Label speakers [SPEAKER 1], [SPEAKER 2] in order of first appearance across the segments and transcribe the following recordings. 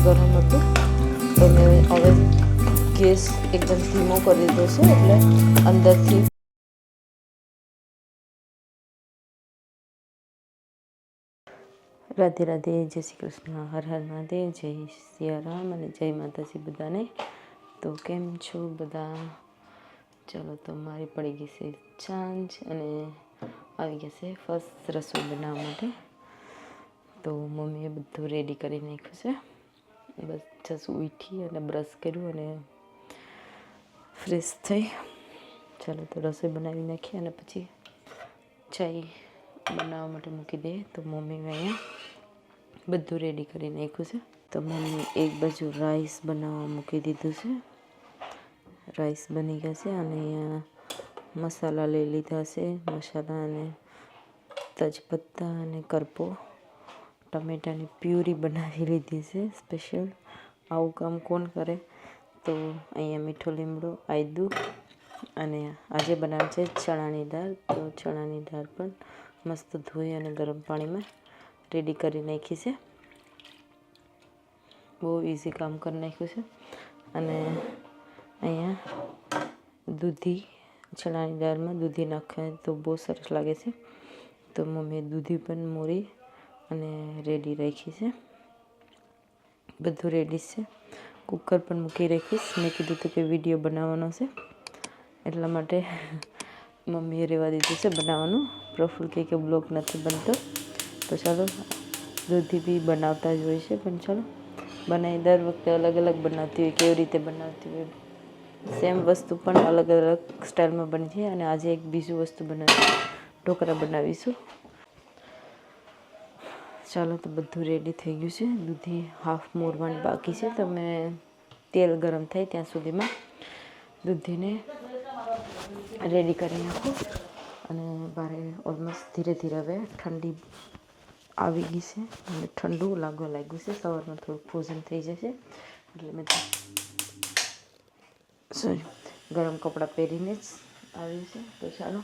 [SPEAKER 1] ગરમ હતું. તો મેં હવે ગેસ એકદમ ધીમો કરી દીધો છે, એટલે અંદરથી રાધે રાધે, જય શ્રી કૃષ્ણ, હર હર મહાદેવ, જય સિયારામ અને જય માતાજી બધાને. તો કેમ છો બધા? ચાલો, તો મારી પડી ગઈ છે સાંજ અને આવી ગયા છે ફર્સ્ટ રસોઈ બનાવવા માટે. તો મમ્મીએ બધું રેડી કરી નાખ્યું છે. બસ જસ ઉઠી અને બ્રશ કર્યું અને ફ્રેશ થઈ. ચાલો, તો રસોઈ બનાવી નાખીએ અને પછી ચાય બનાવવા માટે મૂકી દઈએ. તો મમ્મીને અહીંયા બધું રેડી કરી નાખ્યું છે. તો મમ્મી એક બાજુ રાઈસ બનાવવા મૂકી દીધું છે. રાઈસ બની ગયા છે અને અહીંયા મસાલા લઈ લીધા છે. મસાલા અને તેજપત્તા અને કરપો, ટમેટાની પ્યુરી બનાવી લીધી છે સ્પેશિયલ. આવું કામ કોણ કરે? તો અહીંયા મીઠો લીમડો, આદું અને આજે બનાવે છે ચણાની દાળ. તો ચણાની દાળ પણ મસ્ત ધોઈ અને ગરમ પાણીમાં રેડી કરી નાખી છે. બહુ ઇઝી કામ કરી નાખ્યું છે. અને અહીંયા દૂધી, ચણાની દાળમાં દૂધી નાખે તો બહુ સરસ લાગે છે. તો મમ્મીએ દૂધી પણ મોરી અને રેડી રાખી છે. બધું રેડી છે. કુકર પણ મૂકી રાખીશ. મેં કીધું હતું કે વિડીયો બનાવવાનો છે, એટલા માટે મમ્મીએ રહેવા દીધું છે બનાવવાનું. પ્રફુલ કે બ્લોગ નથી બનતો. તો ચાલો, દૂધી બી બનાવતા જ હોય છે, પણ ચાલો બનાવી. દર વખતે અલગ અલગ બનાવતી હોય, કેવી રીતે બનાવતી હોય, સેમ વસ્તુ પણ અલગ અલગ સ્ટાઇલમાં બની છે. અને આજે એક બીજું વસ્તુ બનાવી, ઢોકળા બનાવીશું. ચાલો, તો બધું રેડી થઈ ગયું છે. દૂધી હાફ મોરવાની બાકી છે. તમે તેલ ગરમ થાય ત્યાં સુધીમાં દૂધીને રેડી કરી નાખો. અને બારે ઓલમોસ્ટ ધીરે ધીરે હવે ઠંડી આવી ગઈ છે અને ઠંડુ લાગવા લાગ્યું છે. સવારમાં થોડુંક ફ્રોઝન થઈ જશે એટલે મેં ગરમ કપડાં પહેરીને જ આવ્યું છે. તો ચાલો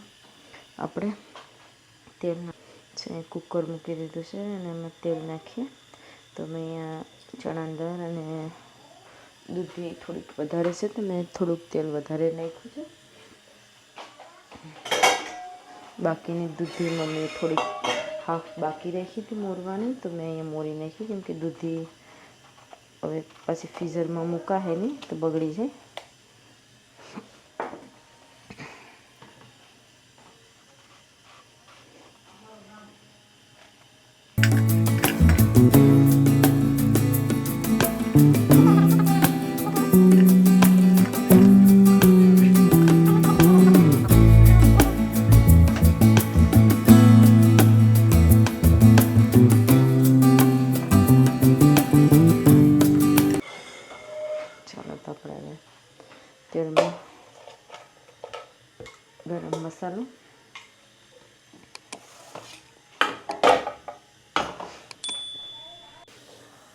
[SPEAKER 1] આપણે તેલ છે, કુકર મૂકી દીધું છે અને એમાં તેલ નાખીએ. તો મેં અહીંયા ચણાની દાળ અને દૂધી થોડીક વધારે છે, તો મેં થોડુંક તેલ વધારે નાખ્યું છે. બાકીની દૂધી મમ્મીએ થોડીક હાફ બાકી રાખી હતી મોરવાની, તો મેં અહીંયા મોરી નાખી. કેમ કે દૂધી હવે પછી ફ્રીઝરમાં મૂકાશે નહીં તો બગડી જાય. ચાલો, તો આપણે તેલમાં ગરમ મસાલો,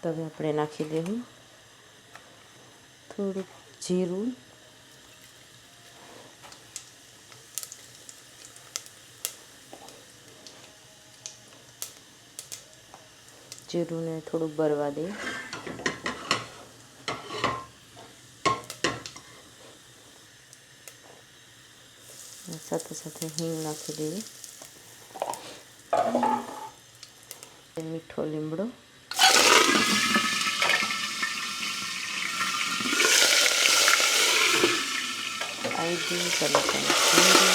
[SPEAKER 1] તો હવે આપણે નાખી દેવું થોડુંક જીરું, જીરુંને થોડુંક બળવા દઈએ. સાથે સાથે હિંગ નાખી દઈએ. મીઠો લીમડો, આદું, ટમેટાની પ્યુરી,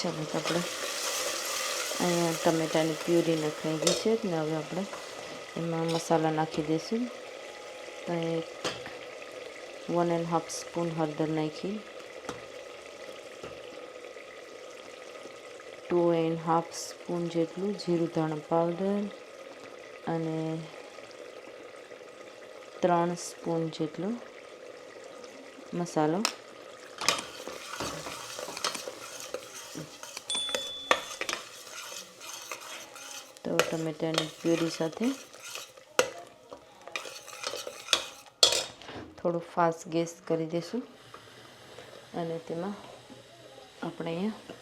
[SPEAKER 1] ચાલો, તો આપણે અહીંયા ટમેટાની પ્યુરી નખાઈ ગઈ છે ને હવે આપણે એમાં મસાલા નાખી દઈશું. તો 1.5 સ્પૂન હળદર નાખી, 2.5 સ્પૂન જેટલું જીરું ધાણા પાવડર અને 3 સ્પૂન જેટલો મસાલો, તો ટમેટાની પ્યુરી સાથે થોડું ફાસ્ટ ગેસ કરી દઈશું અને તેમાં આપણે અહીંયા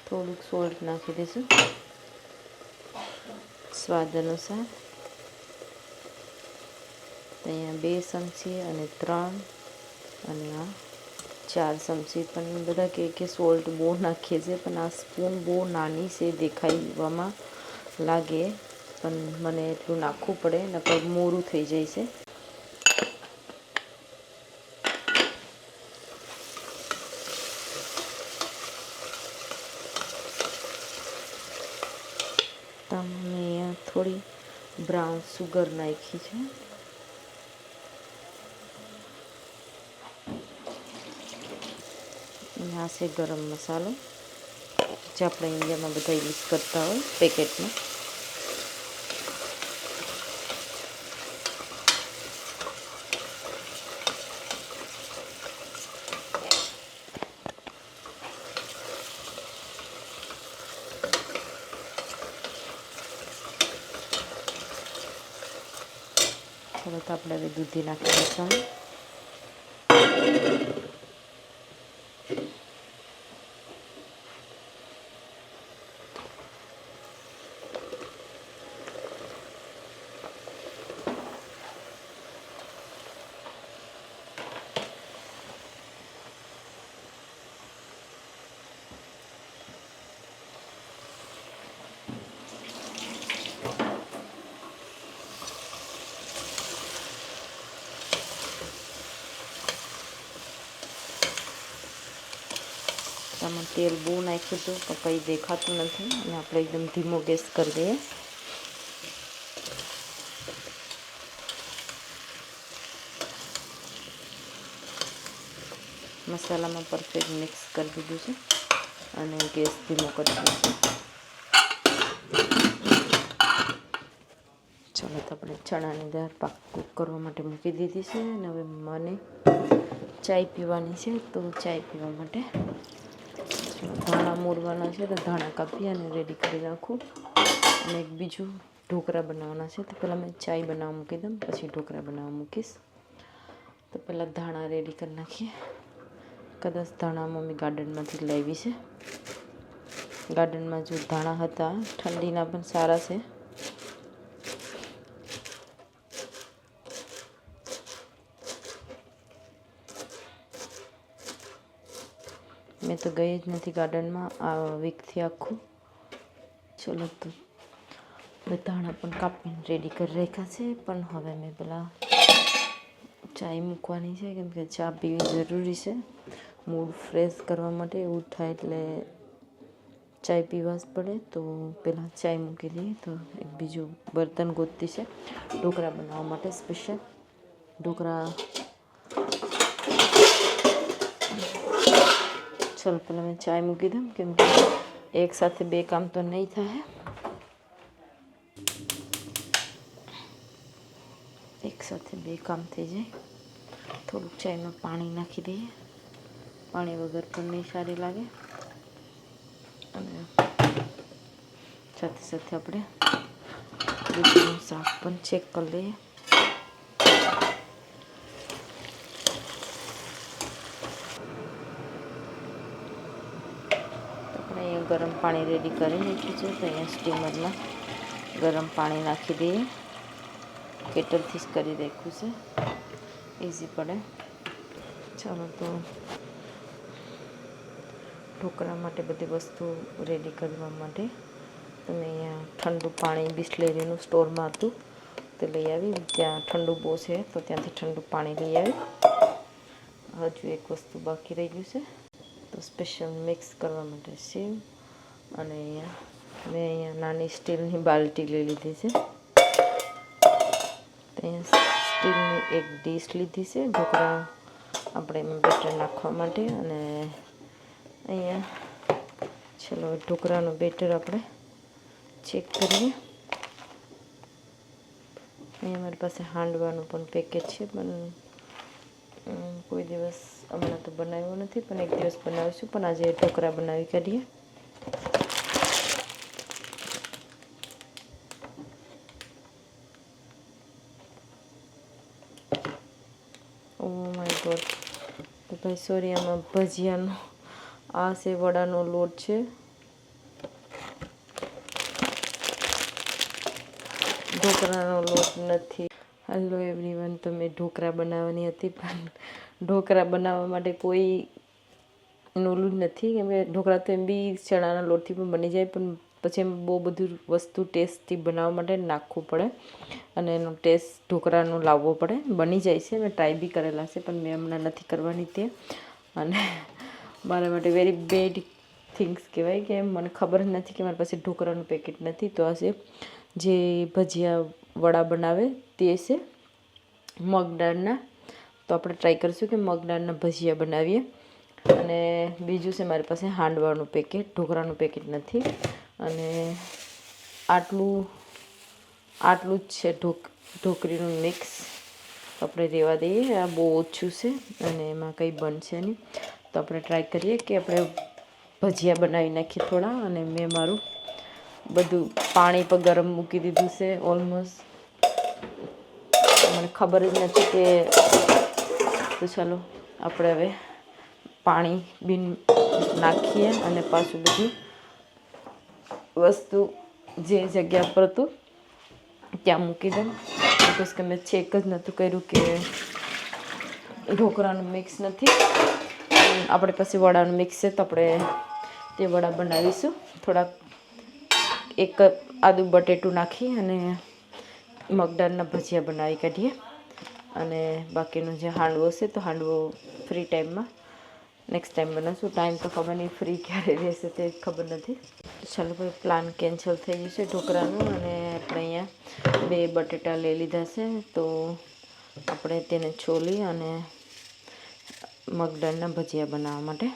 [SPEAKER 1] થોડુંક સોલ્ટ નાખી દઈશું સ્વાદ અનુસાર. અહીંયા 2 ચમચી અને 3 અને આ 4 ચમચી. પણ બધા કે સોલ્ટ બહુ નાખીએ છીએ, પણ આ સ્પૂન બહુ નાની છે દેખાવામાં લાગે, પણ મને એટલું નાખવું પડે નકર મોરું થઈ જાય છે. મેં અહીંયા થોડી બ્રાઉન સુગર નાખી છે. આ છે ગરમ મસાલો, જે આપણે ઇન્ડિયામાં બધા યુઝ કરતા હોય પેકેટમાં. ચાલો તો આપણે હવે દૂધી નાખી દઈશું. આમાં તેલ બહુ નાખ્યું હતું પણ કંઈ દેખાતું નથી, અને આપણે એકદમ ધીમો ગેસ કરી દઈએ. મસાલામાં પરફેક્ટ મિક્સ કરી દીધું છે અને ગેસ ધીમો કરી દીધો છે. ચાલો તો આપણે ચણાની દાળ પાક કૂક કરવા માટે મૂકી દીધી છે, અને હવે મને ચાય પીવાની છે. તો ચાય પીવા માટે ધાણા મોરવાના છે, તો ધાણા કાપી અને રેડી કરી નાખું. અને એક બીજું ઢોકળા બનાવવાના છે, તો પહેલાં મેં ચાય બનાવવા મૂકી દઉં, પછી ઢોકળા બનાવવા મૂકીશ. તો પહેલાં ધાણા રેડી કરી નાખીએ. કદાચ ધાણા મમ્મી ગાર્ડનમાંથી લાવી છે. ગાર્ડનમાં જો ધાણા હતા, ઠંડીના પણ સારા છે. મેં તો ગઈ જ નથી ગાર્ડનમાં આ વીકથી આખું. ચલો તો ધાણા પણ કાપીને રેડી કરી રાખ્યા છે, પણ હવે મેં પેલા ચાય મૂકવાની છે, કેમ કે ચા પીવી જરૂરી છે મૂડ ફ્રેશ કરવા માટે. એવું થાય એટલે ચાય પીવા જ પડે. તો પહેલાં ચાય મૂકી દઈએ. તો એક બીજું બર્તન ગોતતી છે ઢોકળા બનાવવા માટે સ્પેશિયલ. ઢોકળા ચાલો પહેલાં મેં ચાય મૂકી દઉં, કેમ કે એક સાથે 2 કામ તો નહીં થાય. એક સાથે 2 કામ થઈ જાય. થોડુંક ચાયમાં પાણી નાખી દઈએ. પાણી વગર પણ નહીં સારી લાગે. અને સાથે સાથે આપણે દૂધનું શાક પણ ચેક કરી લઈએ. આપણે અહીંયા ગરમ પાણી રેડી કરી નાખ્યું છે, તો અહીંયા સ્ટીમરમાં ગરમ પાણી નાખી દઈએ. કેટલથી જ કરી રાખ્યું છે, ઇઝી પડે. ચાલો તો ઢોકળા માટે બધી વસ્તુ રેડી કરવા માટે તમે અહીંયા ઠંડુ પાણી બિસ્લેરીનું સ્ટોરમાં હતું તે લઈ આવી. ત્યાં ઠંડુ બહુ છે, તો ત્યાંથી ઠંડુ પાણી લઈ આવી. હજુ એક વસ્તુ બાકી રહી ગયું છે, તો સ્પેશિયલ મિક્સ કરવા માટે સેવ. અને અહીંયા નાની સ્ટીલની બાલટી લઈ લીધી છે. અહીંયા સ્ટીલની એક ડીશ લીધી છે ઢોકળા આપણે એમાં બેટર નાખવા માટે. અને અહીંયા ચલો ઢોકળાનું બેટર આપણે ચેક કરીએ. અહીંયા મારી પાસે હાંડવાનું પણ પેકેટ છે, પણ કોઈ દિવસ હમણાં તો બનાવ્યો નથી, પણ એક દિવસ બનાવીશું. પણ આજે ઢોકળા બનાવી કાઢીએ. Oh my God. તો ભાઈ સોરી, આમાં ભજીયાનો આ છે વડાનો લોટ છે. ઢોકળાનો લોટ નથી. હેલો એવરીવન, તો મેં ઢોકળા બનાવવાની હતી, પણ ઢોકળા બનાવવા માટે કોઈ ઓલું જ નથી. કેમ કે ઢોકળા તો એમ બી ચણાના લોટથી પણ બની જાય, પણ પછી એમ બહુ બધું વસ્તુ ટેસ્ટથી બનાવવા માટે નાખવું પડે, અને એનો ટેસ્ટ ઢોકળાનો લાવવો પડે. બની જાય છે, મેં ટ્રાય બી કરેલા છે, પણ મેં હમણાં નથી કરવાની તે. અને મારા માટે વેરી બેડ થિંગ્સ કહેવાય કે મને ખબર જ નથી કે મારી પાસે ઢોકળાનું પેકેટ નથી. તો હશે જે ભજીયા વડા બનાવે તે છે મગ દાળના. તો આપણે ટ્રાય કરીશું કે મગ દાળના ભજીયા બનાવીએ. અને બીજું છે મારી પાસે હાંડવાનું પેકેટ, ઢોકળાનું પેકેટ નથી. અને આટલું જ છે ઢોકળીનું મિક્સ. આપણે રહેવા દઈએ, આ બહુ ઓછું છે અને એમાં કંઈ બનશે નહીં. તો આપણે ટ્રાય કરીએ કે આપણે ભજીયા બનાવી નાખીએ થોડા. અને મેં મારું બધું પાણી પર ગરમ મૂકી દીધું છે ઓલમોસ્ટ. મને ખબર જ નથી કે, તો ચાલો આપણે હવે પાણી બી નાખીએ અને પાછું બધું વસ્તુ જે જગ્યા પર હતું ત્યાં મૂકી દઉં. બિકોઝ કે મેં ચેક જ નહોતું કર્યું કે ઢોકળાનું મિક્સ નથી. આપણે પાસે વડાનું મિક્સ છે, તો આપણે તે વડા બનાવીશું. થોડાક એક આદુ બટેટું નાખી અને મગદાળના ભજીયા બનાવી કાઢીએ. અને બાકીનો જે હાંડવો છે, તો હાંડવો ફ્રી ટાઈમમાં નેક્સ્ટ ટાઈમ બનાવશું. ટાઈમ તો ખબર નહીં ફ્રી ક્યારે રહેશે તે ખબર નથી. ચાલો ભાઈ, પ્લાન કેન્સલ થઈ જશે ઢોકળાનું. અને આપણે અહીંયા 2 બટેટા લઈ લીધા છે, તો આપણે તેને છોલી અને મગદાળના ભજીયા બનાવવા માટે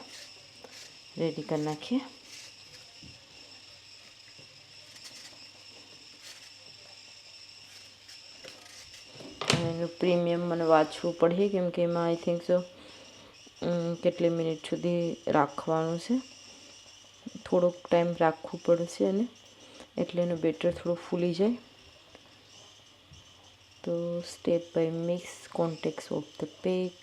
[SPEAKER 1] રેડી કરી નાખીએ. એનું પ્રીમિયમ મને વાંચવું પડે, કેમ કે એમાં આઈ થિંક સો કેટલી મિનિટ સુધી રાખવાનું છે. થોડોક ટાઈમ રાખવું પડશે અને એટલે એનું બેટર થોડું ફૂલી જાય. તો step by mix contents of the pack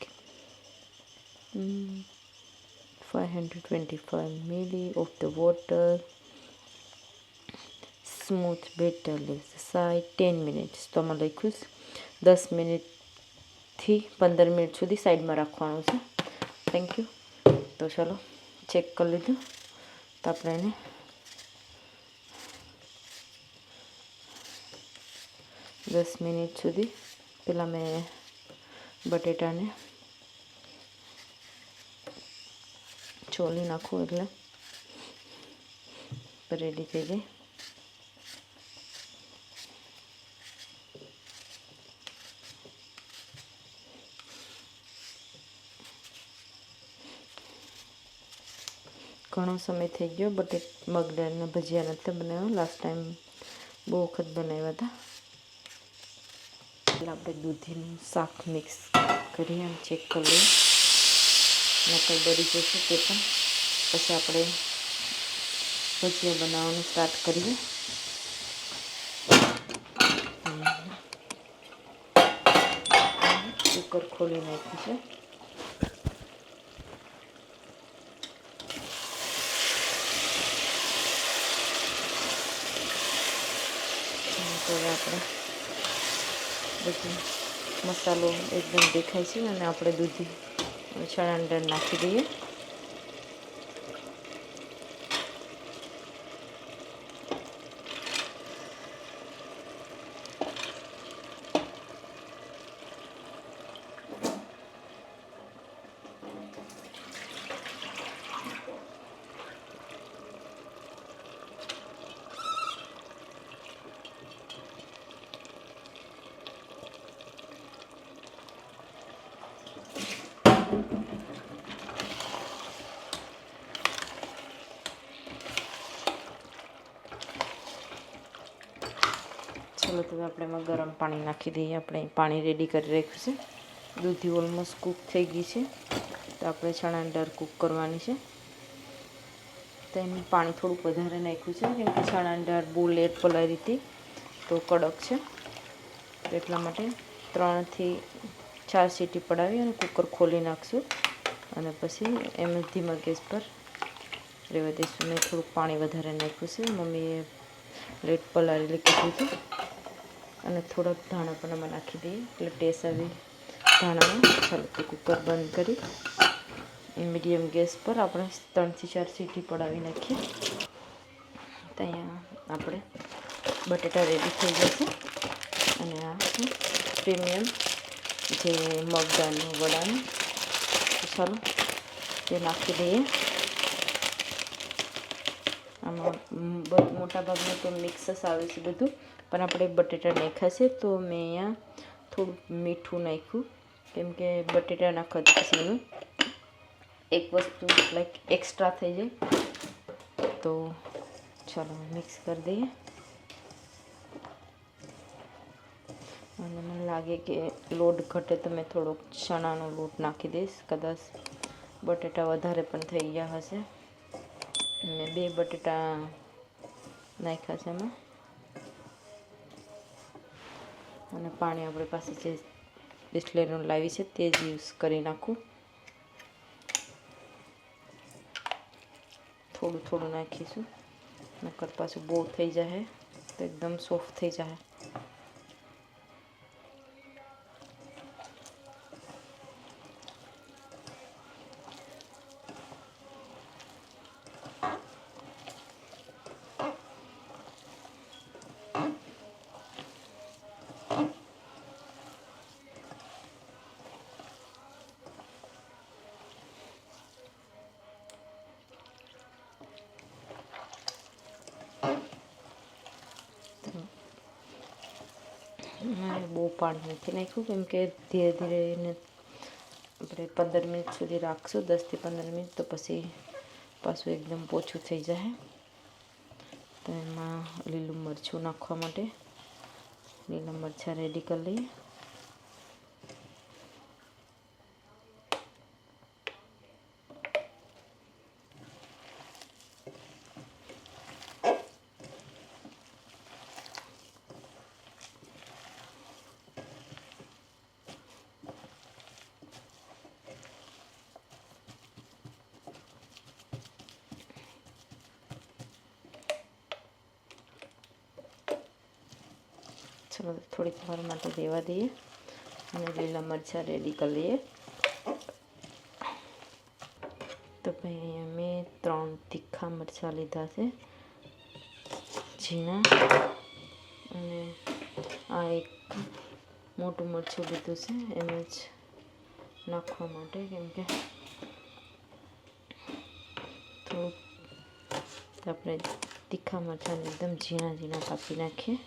[SPEAKER 1] 525 ml of the water, smooth batter left side 10 minutes. તો આમાં લખ્યું 10 મિનિટથી 15 મિનિટ સુધી સાઈડમાં રાખવાનું છે. Thank you. તો ચાલો ચેક કરી લીધું. તો આપણે એને 10 મિનિટ સુધી પહેલાં મેં બટેટાને છોલી નાખું એટલે રેડી થઈ જાય. ઘણો સમય થઈ ગયો મગદાળના ભજીયા નથી બનાવ્યા. લાસ્ટ ટાઈમ બહુ વખત બનાવ્યા હતા. એટલે આપણે દૂધીનું શાક મિક્સ કરીએ અને ચેક કરી લઈએ. નકર બળી જશે તે પણ. પછી આપણે ભજીયા બનાવવાનું સ્ટાર્ટ કરીએ. કુકર ખોલી નાખ્યું છે. તો આપણે બધું મસાલો એકદમ દેખાય છે અને આપણે દૂધી ચણાની દાળ નાખી દઈએ. તો આપણે એમાં ગરમ પાણી નાખી દઈએ. આપણે પાણી રેડી કરી રાખ્યું છે. દૂધી ઓલમોસ્ટ કૂક થઈ ગઈ છે. તો આપણે ચણાની દાળ કૂક કરવાની છે. તો એનું પાણી થોડુંક વધારે નાખ્યું છે, કેમ કે ચણાની દાળ બહુ લેટ પલાળી હતી તો કડક છે. તો એટલા માટે 3 થી 4 સીટી પડાવી અને કુકર ખોલી નાખશું. અને પછી એમ જ ધીમા ગેસ પર રહેવા દઈશું. મેં થોડુંક પાણી વધારે નાખ્યું છે. મમ્મીએ લેટ પલાળેલી કીધું હતું. અને થોડાક ધાણા પણ એમાં નાખી દઈએ એટલે ટેસ્ટ આવી ધાણામાં. ચાલો તો કુકર બંધ કરી મીડિયમ ગેસ પર આપણે 3 થી 4 સીટી પડાવી નાખીએ. તો અહીંયા આપણે બટેટા રેડી થઈ જશે. અને આ પ્રીમિયમ જે મગદાળનું વડાનું, તો ચાલો તે નાખી દઈએ. આમાં મોટા ભાગનું તો મિક્સ જ આવે છે બધું, પણ આપણે બટેટા નાખ્યા છે તો મેં અહીંયા થોડુંક મીઠું નાખ્યું, કેમ કે બટેટા નાખવાથી પછી એનું એક વસ્તુ લાઈક એક્સ્ટ્રા થઈ જાય. તો ચાલો મિક્સ કરી દઈએ. અને મને લાગે કે લોટ ઘટે તો મેં થોડોક ચણાનો લોટ નાખી દઈશ. કદાચ બટેટા વધારે પણ થઈ ગયા હશે. મેં 2 બટેટા નાખ્યા છે એમાં. અને પાણી આપણી પાસે જે બિસ્લેરીનું લાવી છે તે જ યુઝ કરી નાખું. થોડું થોડું નાખીશું, નકર પાછું બહુ થઈ જાય તો એકદમ સોફ્ટ થઈ જાય. બહુ પાણી નથી નાખ્યું, કેમ કે ધીરે ધીરે એને આપણે 15 મિનિટ સુધી રાખશું, 10 થી 15 મિનિટ. તો પછી પાછું એકદમ પોચું થઈ જાય. તો એમાં લીલું મરચું નાખવા માટે લીલા મરચાં રેડી કરી લઈએ. ચલો થોડીક વાર માટે રહેવા દઈએ અને લીલા મરચાં રેડી કરી લઈએ. તો ભાઈ અહીંયા મેં 3 તીખા મરચાં લીધા છે ઝીણા, અને આ એક મોટું મરચું લીધું છે એમ જ નાખવા માટે, કેમ કે થોડુંક આપણે તીખા મરચાંને એકદમ ઝીણા ઝીણા કાપી નાખીએ.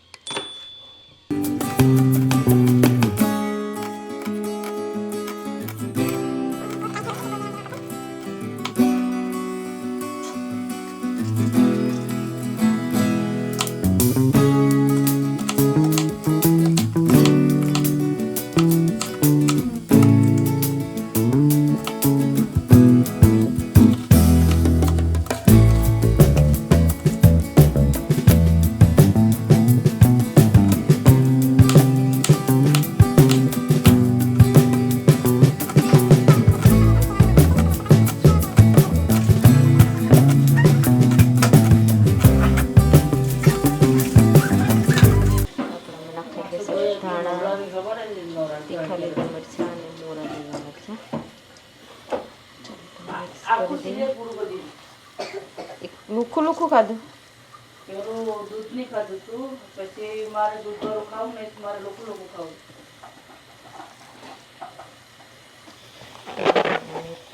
[SPEAKER 1] તીખા લીલા મરચાં અને મોરા લીલા મરચાં કરી દઈએ. એક લુખું લુખું ખાધું,
[SPEAKER 2] દૂધ નહીં ખાધું તું, પછી મારે દૂધ વાળું ખાવું ને મારે લોકો ખાવું.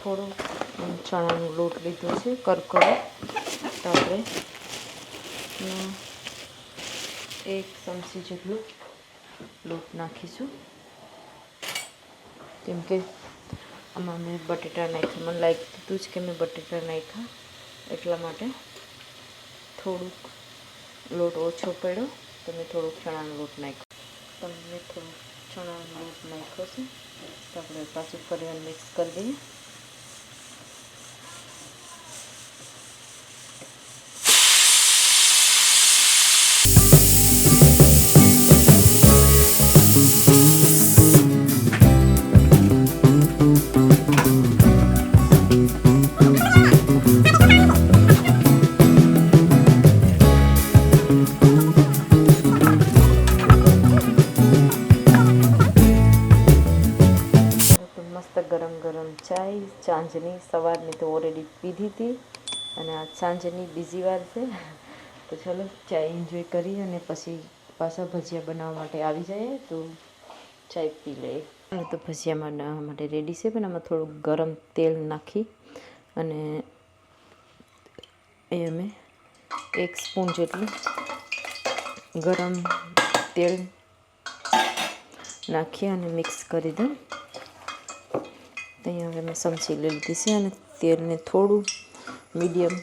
[SPEAKER 1] થોડું ચણાનો લોટ લીધો છે કરકરો. તો આપણે 1 ચમચી જેટલું લોટ નાખીશું, કેમ કે આમાં મેં બટેટા નાખ્યા. મને લાગતું જ કે મેં બટેટા નાખ્યા, એટલા માટે થોડુંક લોટ ઓછો પડ્યો. તો મેં થોડોક ચણાનો લોટ નાખ્યો તો મેં થોડોક ચણાનો લોટ નાખ્યો છે તો આપણે પાછું ફરી મિક્સ કરી દઈએ. ગરમ ગરમ ચાય સાંજની સવારની તો ઓલરેડી પીધી હતી અને આ સાંજની બીજી વાર છે. તો ચાલો ચાય એન્જોય કરી અને પછી પાછા ભજીયા બનાવવા માટે આવી જાય તો ચાય પી લઈએ. તો ભજીયા બનાવવા માટે રેડી છે, પણ આમાં થોડુંક ગરમ તેલ નાખી અને એ અમે 1 સ્પૂન જેટલું ગરમ તેલ નાખી અને મિક્સ કરી દઉં. અહીંયા હવે મેં સમસી લઈ લીધી છે અને તેલને થોડું મીડિયમ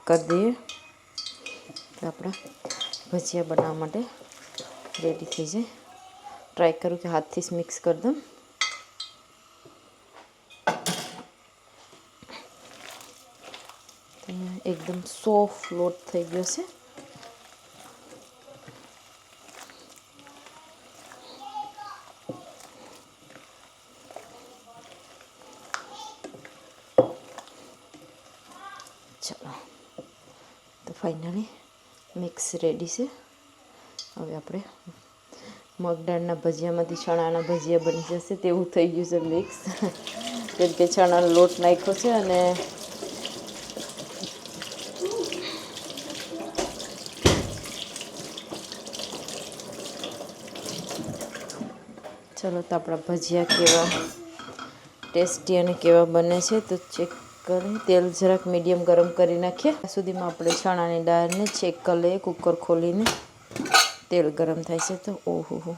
[SPEAKER 1] કરી દઈએ તો આપણા ભજીયા બનાવવા માટે રેડી થઈ જાય. ટ્રાય કરું કે હાથથી જ મિક્સ કરી દઉં. અહીંયા એકદમ સોફ્ટ લોટ થઈ ગયો છે. ચલો તો ફાઇનલી મિક્સ રેડી છે. હવે આપણે મગદાળના ભજીયામાંથી ચણાના ભજીયા બની જશે તેવું થઈ ગયું છે મિક્સ. કેમ કે ચણાનો લોટ નાખ્યો છે અને ચલો તો આપણા ભજીયા કેવા ટેસ્ટી અને કેવા બને છે તો ચેક કરી તેલ જરાક મીડિયમ ગરમ કરી નાખીએ. ત્યાં સુધીમાં આપણે ચણાની દાળને ચેક કરી લઈએ. કુકર ખોલીને તેલ ગરમ થાય છે તો ઓહો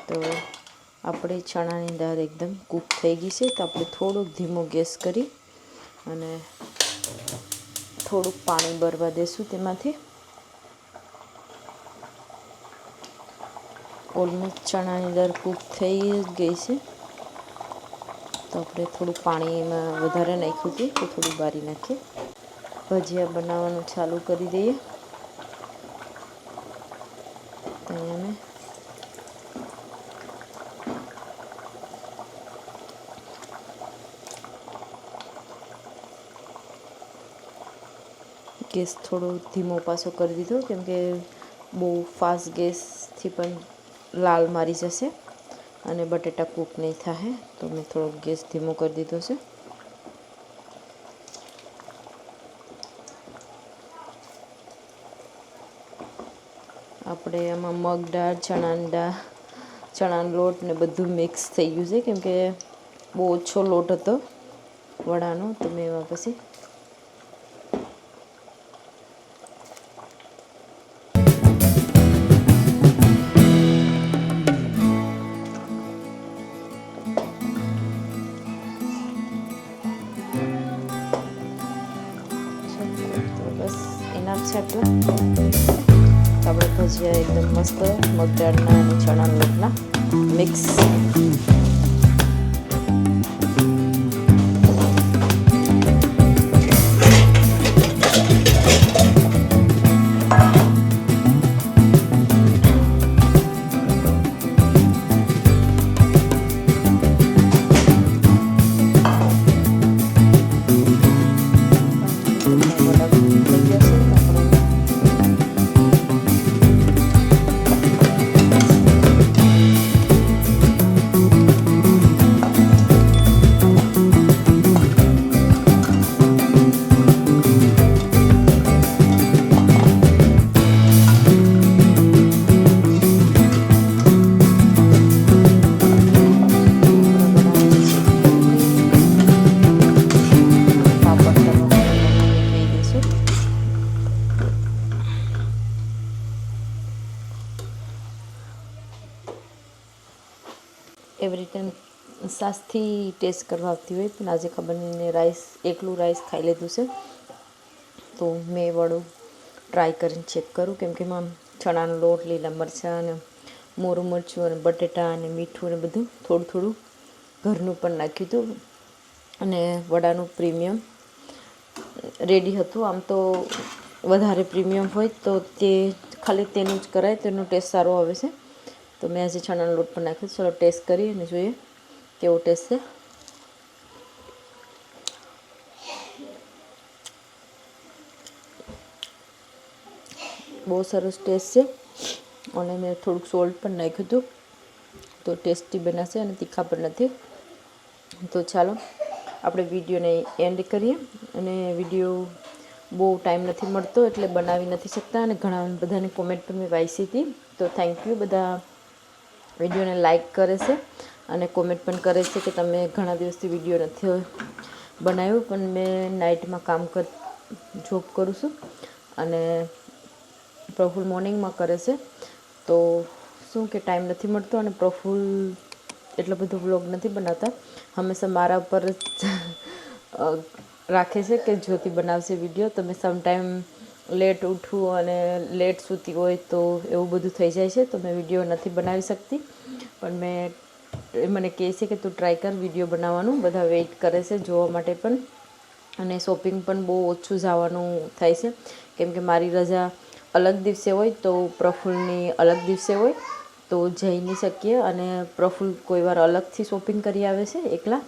[SPEAKER 1] તો આપણે ચણાની દાળ એકદમ કૂક થઈ ગઈ છે. તો આપણે થોડુંક ધીમો ગેસ કરી અને થોડુંક પાણી બળવા દેશું તેમાંથી. ઓલમોસ્ટ ચણાની દાળ કૂક થઈ ગઈ છે તો આપણે થોડું પાણી એમાં વધારે નાખ્યું હતું તો થોડું બારી નાખીએ. ભજીયા બનાવવાનું ચાલુ કરી દઈએ. તો અહીંયા મેં ગેસ થોડો ધીમો પાછો કરી દીધો કેમ કે બહુ ફાસ્ટ ગેસથી પણ લાલ મારી જશે અને બટેટા કૂક નહીં થાય. તો મેં થોડોક ગેસ ધીમો કરી દીધો છે. આપણે એમાં મગ દાળ ચણાનો લોટ ને બધું મિક્સ થઈ ગયું છે કેમ કે બહુ ઓછો લોટ હતો વડાનો. તો મેં એમાં પછી બસ એના છે આટલા. આપણે ભજીયા એકદમ મસ્ત મગદાળના અને ચણાના લોટના મિક્સ. એવરી ટાઈમ સાસથી ટેસ્ટ કરવા આવતી હોય પણ આજે ખબર નહીં ને એકલું રાઈસ ખાઈ લીધું છે તો મેં વડું ટ્રાય કરીને ચેક કરું કેમ કે એમાં ચણાનો લોટ, લીલા મરચાં અને મોરું મરચું અને બટેટા અને મીઠું અને બધું થોડું થોડું ઘરનું પણ નાખ્યું હતું અને વડાનું પ્રીમિયમ રેડી હતું. આમ તો વધારે પ્રીમિયમ હોય તો તે ખાલી તેનું જ કરાય, તેનો ટેસ્ટ સારો આવે છે. તો મેં આજે ચણાનો લોટ પણ નાખ્યો. ચલો ટેસ્ટ કરી અને જોઈએ કેવો ટેસ્ટ છે. બહુ સરસ ટેસ્ટ છે અને મેં થોડુંક સોલ્ટ પણ નાખ્યું હતું, તો ટેસ્ટી બનાવશે અને તીખા પણ નથી. તો ચાલો આપણે વિડીયોને એન્ડ કરીએ. અને વિડીયો બહુ ટાઈમ નથી મળતો એટલે બનાવી નથી શકતા અને ઘણા બધાની કોમેન્ટ પણ મેં વાંચી હતી. તો થેન્ક યુ, બધા વિડીયોને લાઈક કરે છે અને કોમેન્ટ પણ કરે છે કે તમે ઘણા દિવસથી વિડીયો નથી બનાવ્યું. પણ મેં નાઇટમાં જોબ કરું છું અને પ્રફુલ મોર્નિંગમાં કરે છે. તો શું કે ટાઈમ નથી મળતો અને પ્રફુલ એટલો બધો વ્લોગ નથી બનાવતા. હંમેશા મારા ઉપર જ રાખે છે કે જ્યોતિ બનાવશે વિડીયો. તો મેં સમટાઈમ લેટ ઉઠું અને લેટ સૂતી હોય તો એવું બધું થઈ જાય છે, તો મેં વિડીયો નથી બનાવી શકતી. પણ મને કહે છે કે તું ટ્રાય કર વિડીયો બનાવવાનું. બધા વેઇટ કરે છે જોવા માટે પણ. અને શોપિંગ પણ બહુ ઓછું જવાનું થાય છે કેમ કે મારી રજા અલગ દિવસે હોય તો પ્રફુલ્લની અલગ દિવસે હોય, તો જઈ નહીં શકીએ. અને પ્રફુલ્લ કોઈ વાર અલગથી શોપિંગ કરી આવે છે એકલા,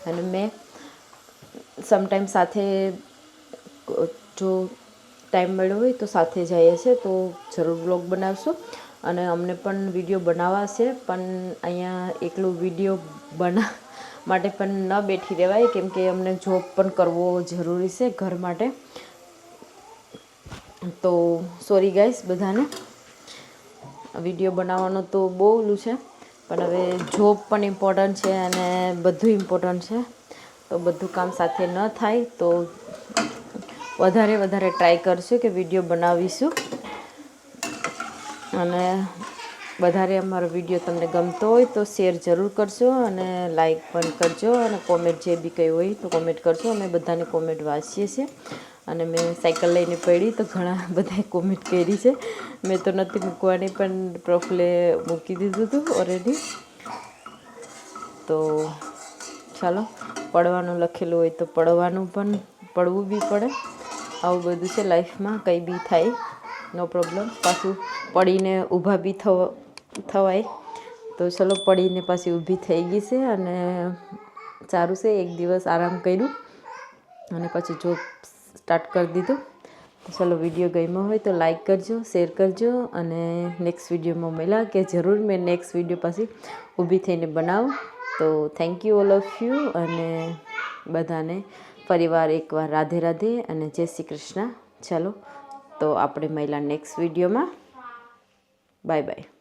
[SPEAKER 1] અને મેં સમટાઈમ સાથે જો ટાઈમ મળ્યો હોય તો સાથે જઈએ છીએ. તો જરૂર વ્લોગ બનાવશું અને અમને પણ વિડીયો બનાવવા છે. પણ અહીંયા એકલું વિડીયો માટે પણ ન બેઠી રહેવાય કેમ કે અમને જોબ પણ કરવો જરૂરી છે ઘર માટે. તો સોરી ગાઈસ બધાને, વિડીયો બનાવવાનો તો બહુ ઓલું છે પણ હવે જોબ પણ ઇમ્પોર્ટન્ટ છે અને બધું ઇમ્પોર્ટન્ટ છે. તો બધું કામ સાથે ન થાય તો વધારે ટ્રાય કરશું કે વિડીયો બનાવીશું. અને વધારે અમારો વિડીયો તમને ગમતો હોય તો શેર જરૂર કરજો અને લાઈક પણ કરજો અને કોમેન્ટ જે બી કંઈ હોય તો કોમેન્ટ કરજો. અમે બધાને કોમેન્ટ વાંચીએ છીએ. અને મેં સાયકલ લઈને પડી તો ઘણા બધાએ કોમેન્ટ કરી છે. મેં તો નથી મૂકવાની પણ પ્રફુલ્લે મૂકી દીધું હતું ઓલરેડી. તો ચાલો, પડવાનું લખેલું હોય તો પડવું બી પડે. આવું બધું છે લાઈફમાં, કંઈ બી થાય, નો પ્રોબ્લેમ. પાછું પડીને ઊભા બી થવાય. તો ચલો, પડીને પાછી ઊભી થઈ ગઈ છે અને સારું છે. એક દિવસ આરામ કર્યું અને પછી જોબ સ્ટાર્ટ કરી દીધું. તો ચલો, વિડીયો ગમ્યો હોય તો લાઈક કરજો, શેર કરજો અને નેક્સ્ટ વિડીયોમાં મળ્યા કે જરૂર મેં નેક્સ્ટ વિડીયો પાછી ઊભી થઈને બનાવું. તો thank you all of you અને બધાને ફરીવાર એકવાર રાધે રાધે અને જય શ્રી કૃષ્ણ. ચાલો, તો આપણે મળ્યા નેક્સ્ટ વિડીયોમાં. Bye bye.